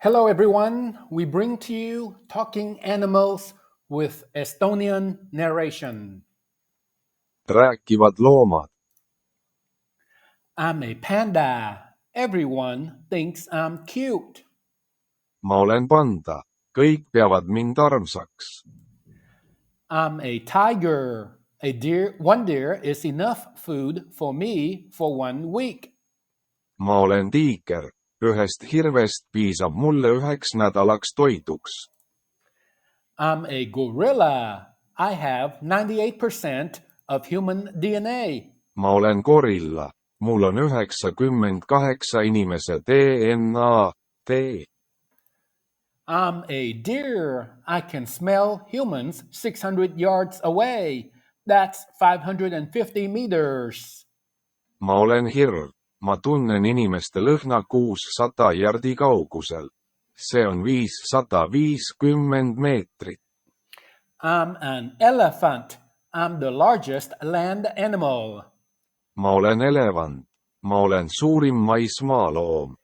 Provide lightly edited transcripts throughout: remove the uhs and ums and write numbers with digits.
Hello everyone, we bring to you Talking Animals with Estonian narration. Rääkivad loomad. I'm a panda. Everyone thinks I'm cute. Ma olen panda. Kõik peavad mind armsaks. I'm a tiger. One deer is enough food for me for 1 week. Ma olen tiiger. Ühest hirvest piisab mulle 1 nädalaks toiduks. I'm a gorilla. I have 98% of human DNA. Ma olen gorilla. Mul on 98 inimese DNA. I'm a deer. I can smell humans 600 yards away. That's 550 meters. Ma olen hirv. Ma tunnen inimeste lõhna 600 jardi kaugusel. See on 550 meetrit. I'm an elephant. I'm the largest land animal. Ma olen elevant. Ma olen suurim maismaaloom.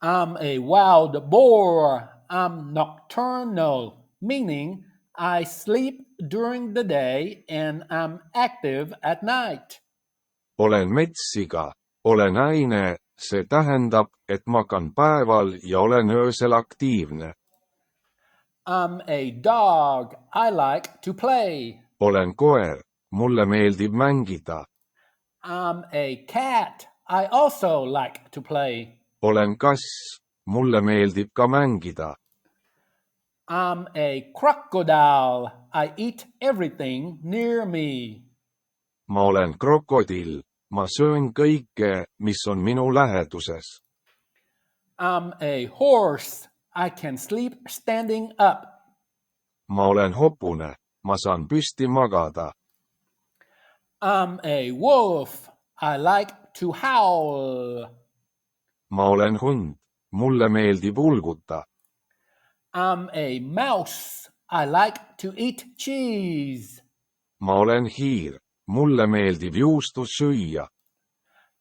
I'm a wild boar. I'm nocturnal, meaning I sleep during the day and I'm active at night. Olen metssiga, olen äine, see tähendab, et magan päeval ja olen öösel aktiivne. I'm a dog. I like to play. Olen koer, mulle meeldib mängida. I'm a cat. I also like to play. Olen kass, mulle meeldib ka mängida. I'm a crocodile. I eat everything near me. Ma olen krokodill, ma söön kõike, mis on minu läheduses. I'm a horse. I can sleep standing up. Ma olen hobune, ma saan püsti magada. I'm a wolf. I like to howl. Ma olen hund, mulle meeldib ulguta. I'm a mouse. I like to eat cheese. Ma olen hiir, mulle meeldib juustu süüa.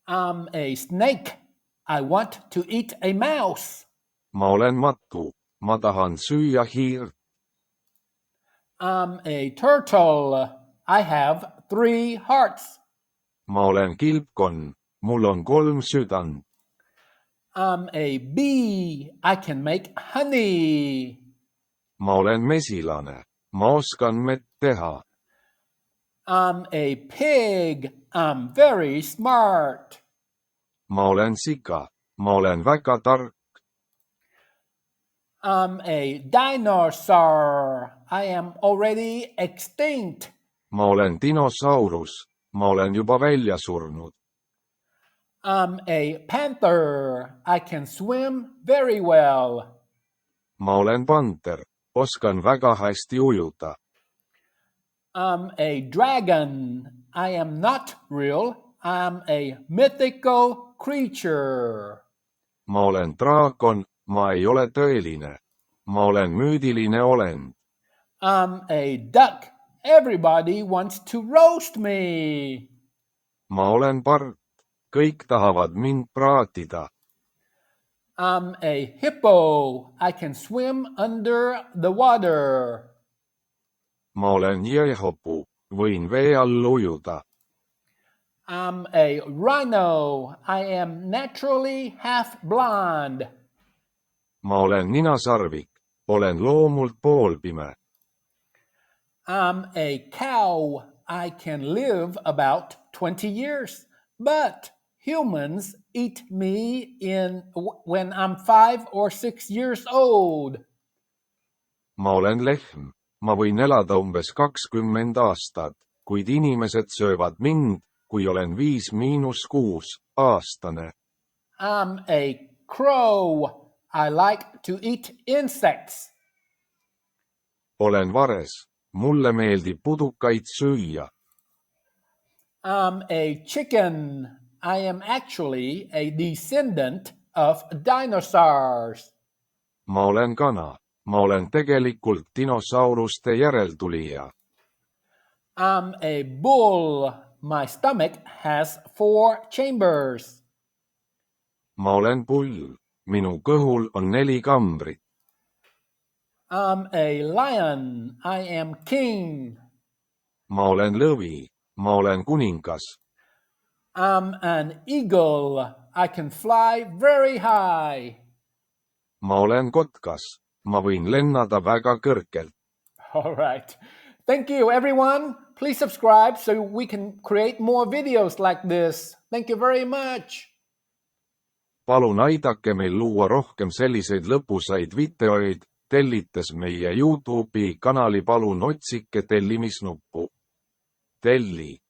I'm a snake. I want to eat a mouse. Ma olen matu, ma tahan süüa hiirt. I'm a turtle. I have 3 hearts. Ma olen kilpkonn, mul on 3 südant. I'm a bee. I can make honey. Ma olen mesilane, ma oskan mett teha. I'm a pig. I'm very smart. Ma olen sika, ma olen väga tark. I'm a dinosaur. I am already extinct. Ma olen dinosaurus, ma olen juba välja surnud. I'm a panther. I can swim very well. Ma olen panter, oskan väga hästi ujuda. I'm a dragon. I am not real. I'm a mythical creature. Ma olen draakon, ma ei ole tõeline. Ma olen müüdiline olend. I'm a duck. Everybody wants to roast me. Ma olen part, kõik tahavad mind praatida. I'm a hippo. I can swim under the water. Ma olen jõehopu, võin vee all ujuda. I'm a rhino. I am naturally half blonde. Ma olen ninasarvik, olen loomult poolpime. I'm a cow. I can live about 20 years, but humans eat me when I'm 5 or 6 years old. Ma olen lehm, ma võin elada umbes 20 aastat, kuid inimesed söövad mind, kui olen 5–6 aastane. I'm a crow. I like to eat insects. Olen vares, mulle meeldib pudukaid süüa. I'm a chicken. I am actually a descendant of dinosaurs. Ma olen kana, ma olen tegelikult dinosauruste järeltulija. I'm a bull. My stomach has 4 chambers. Ma olen pull, Minu kõhul on 4 kambrit. I'm a lion. I am king. Ma olen lõvi. Ma olen kuningas. I'm an eagle. I can fly very high. Ma olen kotkas. Ma võin lennada väga kõrgelt. All right. Thank you, everyone. Please subscribe so we can create more videos like this. Thank you very much. Palun aidake meil luua rohkem selliseid lõpusaid videoid. Tellites meie YouTube'i kanali palun otsike tellimisnuppu. Telli.